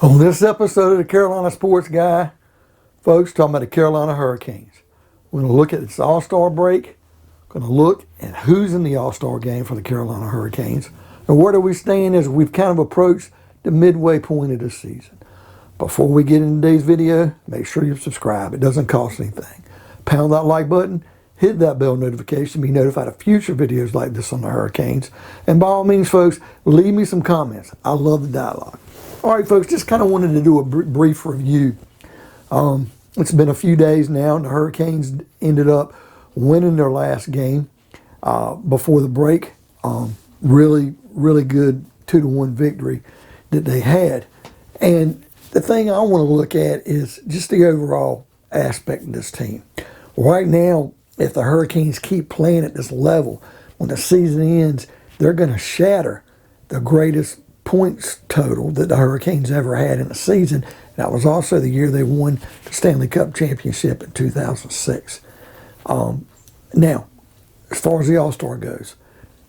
On this episode of the Carolina Sports Guy, folks, talking about the Carolina Hurricanes. We're going to look at this All-Star break. Going to look at who's in the All-Star game for the Carolina Hurricanes. And where do we stand as we've kind of approached the midway point of the season. Before we get into today's video, make sure you subscribe. It doesn't cost anything. Pound that like button. Hit that bell notification to be notified of future videos like this on the Hurricanes. And by all means, folks, leave me some comments. I love the dialogue. All right, folks, just kind of wanted to do a brief review. It's been a few days now, and the Hurricanes ended up winning their last game before the break. Really good 2-1 victory that they had. And the thing I want to look at is just the overall aspect of this team. Right now, if the Hurricanes keep playing at this level, when the season ends, they're going to shatter the greatest points total that the Hurricanes ever had in a season. That was also the year they won the Stanley Cup championship in 2006. Now, as far as the All-Star goes,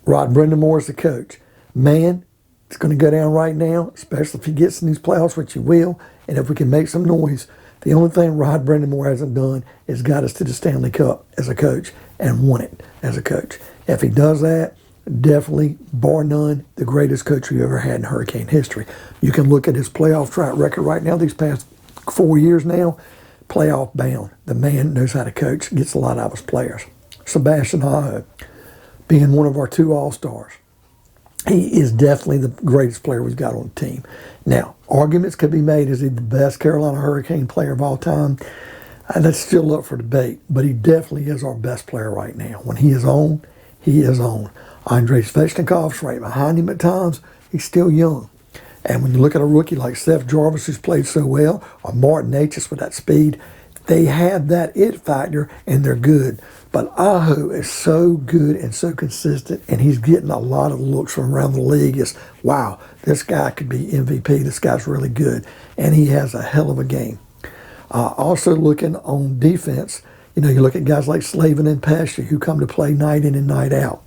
Brindamour is the coach. Man, it's going to go down right now, especially if he gets in these playoffs, which he will, and if we can make some noise. The only thing Brindamour hasn't done is got us to the Stanley Cup as a coach and won it as a coach. If he does that, definitely, bar none, the greatest coach we ever had in Hurricane history. You can look at his playoff track record right now, these past 4 years now, playoff bound. The man knows how to coach, gets a lot out of his players. Sebastian Aho, being one of our 2 All-Stars, he is definitely the greatest player we've got on the team. Now, arguments could be made, is he the best Carolina Hurricane player of all time? That's still up for debate, but he definitely is our best player right now. When he is on, he is on. Andrei Svechnikov's right behind him at times. He's still young. And when you look at a rookie like Seth Jarvis, who's played so well, or Martin Necas with that speed, they have that it factor, and they're good. But Aho is so good and so consistent, and he's getting a lot of looks from around the league. It's, wow, this guy could be MVP. This guy's really good, and he has a hell of a game. Also looking on defense, you look at guys like Slavin and Pesci who come to play night in and night out.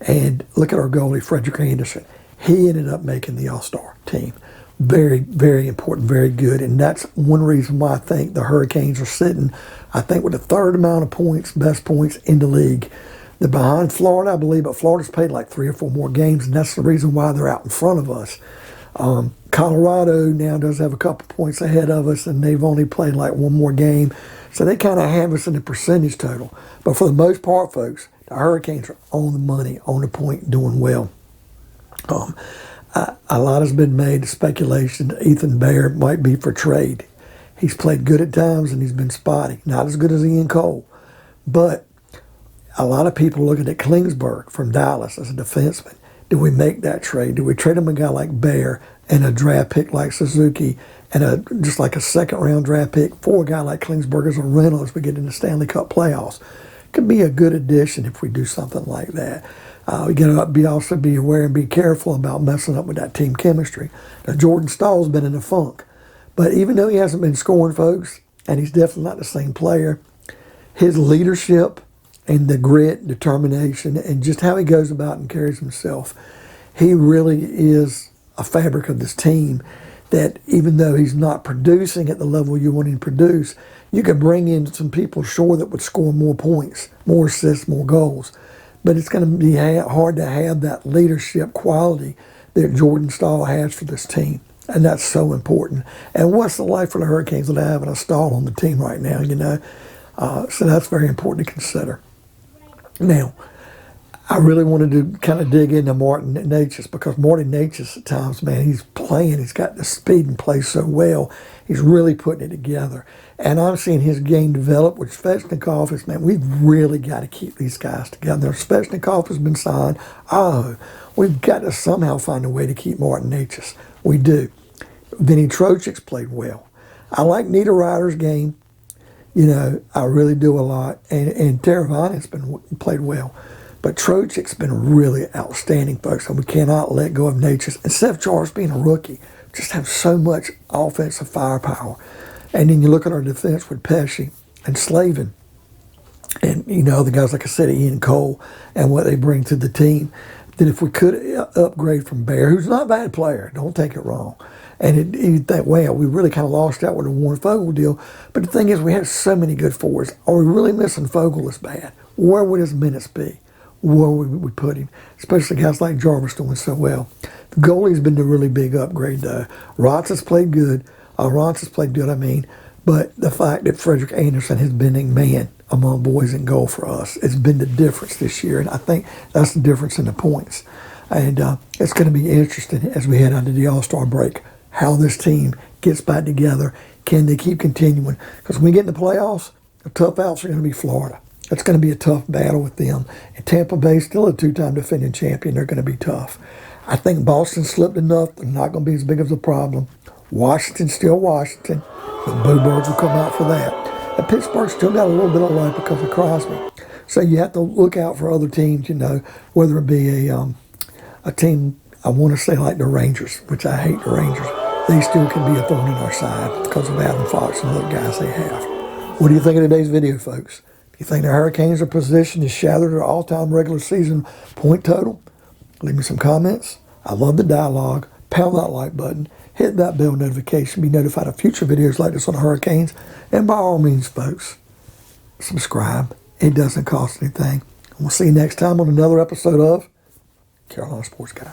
And look at our goalie, Frederick Anderson. He ended up making the All-Star team. Very, very important, very good. And that's one reason why I think the Hurricanes are sitting, I think, with the 3rd amount of points, best points in the league. They're behind Florida, I believe, but Florida's played like 3 or 4 more games, and that's the reason why they're out in front of us. Colorado now does have a couple points ahead of us, and they've only played like 1 more game. So they kind of have us in the percentage total. But for the most part, folks, the Hurricanes are on the money, on the point, doing well. A lot has been made, speculation that Ethan Bear might be for trade. He's played good at times and he's been spotty. Not as good as Ian Cole. But a lot of people looking at Klingsberg from Dallas as a defenseman. Do we make that trade? Do we trade him a guy like Bear and a draft pick like Suzuki and just like a 2nd-round draft pick for a guy like Klingsberg as a rental as we get in the Stanley Cup playoffs? Could be a good addition if we do something like that. We got to also be aware and be careful about messing up with that team chemistry. Now, Jordan Staal's been in a funk. But even though he hasn't been scoring, folks, and he's definitely not the same player, his leadership and the grit, determination, and just how he goes about and carries himself, he really is a fabric of this team that even though he's not producing at the level you want him to produce, you could bring in some people, sure, that would score more points, more assists, more goals. But it's going to be hard to have that leadership quality that Jordan Staal has for this team. And that's so important. And what's the life for the Hurricanes that having a Staal on the team right now, So that's very important to consider. Now, I really wanted to kind of dig into Martin Necas because Martin Necas at times, man, he's got the speed and plays so well. He's really putting it together. And I'm seeing his game develop, which Svechnikov is, man, we've really got to keep these guys together. Svechnikov has been signed. We've got to somehow find a way to keep Martin Necas. We do. Vinny Trocek's played well. I like Niederreiter's game. I really do a lot. And Teravainen's played well. But Trocek's been really outstanding, folks, and we cannot let go of Necas. And Seth Jarvis, being a rookie, just have so much offensive firepower. And then you look at our defense with Pesci and Slavin. And, the guys, like I said, Ian Cole, and what they bring to the team. That if we could upgrade from Bear, who's not a bad player, don't take it wrong, And you'd think, well, we really kind of lost out with the Warren Fogle deal. But the thing is, we had so many good forwards. Are we really missing Fogle this bad? Where would his minutes be? Where would we put him? Especially guys like Jarvis doing so well. The goalie's been the really big upgrade, though. Rotz has played good. But the fact that Frederick Anderson has been a man among boys in goal for us, it's been the difference this year. And I think that's the difference in the points. And it's going to be interesting as we head into the All-Star break, how this team gets back together. Can they keep continuing? Because when we get in the playoffs, the tough outs are going to be Florida. It's going to be a tough battle with them. And Tampa Bay, still a two-time defending champion, they're going to be tough. I think Boston slipped enough. They're not going to be as big of a problem. Washington's still Washington. The Bluebirds will come out for that. And Pittsburgh still got a little bit of luck because of Crosby. So you have to look out for other teams, whether it be a team, I want to say like the Rangers, which I hate the Rangers. They still can be a thorn in our side because of Adam Fox and other guys they have. What do you think of today's video, folks? Do you think the Hurricanes are positioned to shatter their all-time regular season point total? Leave me some comments. I love the dialogue. Pound that like button. Hit that bell notification. Be notified of future videos like this on the Hurricanes. And by all means, folks, subscribe. It doesn't cost anything. We'll see you next time on another episode of Carolina Sports Guy.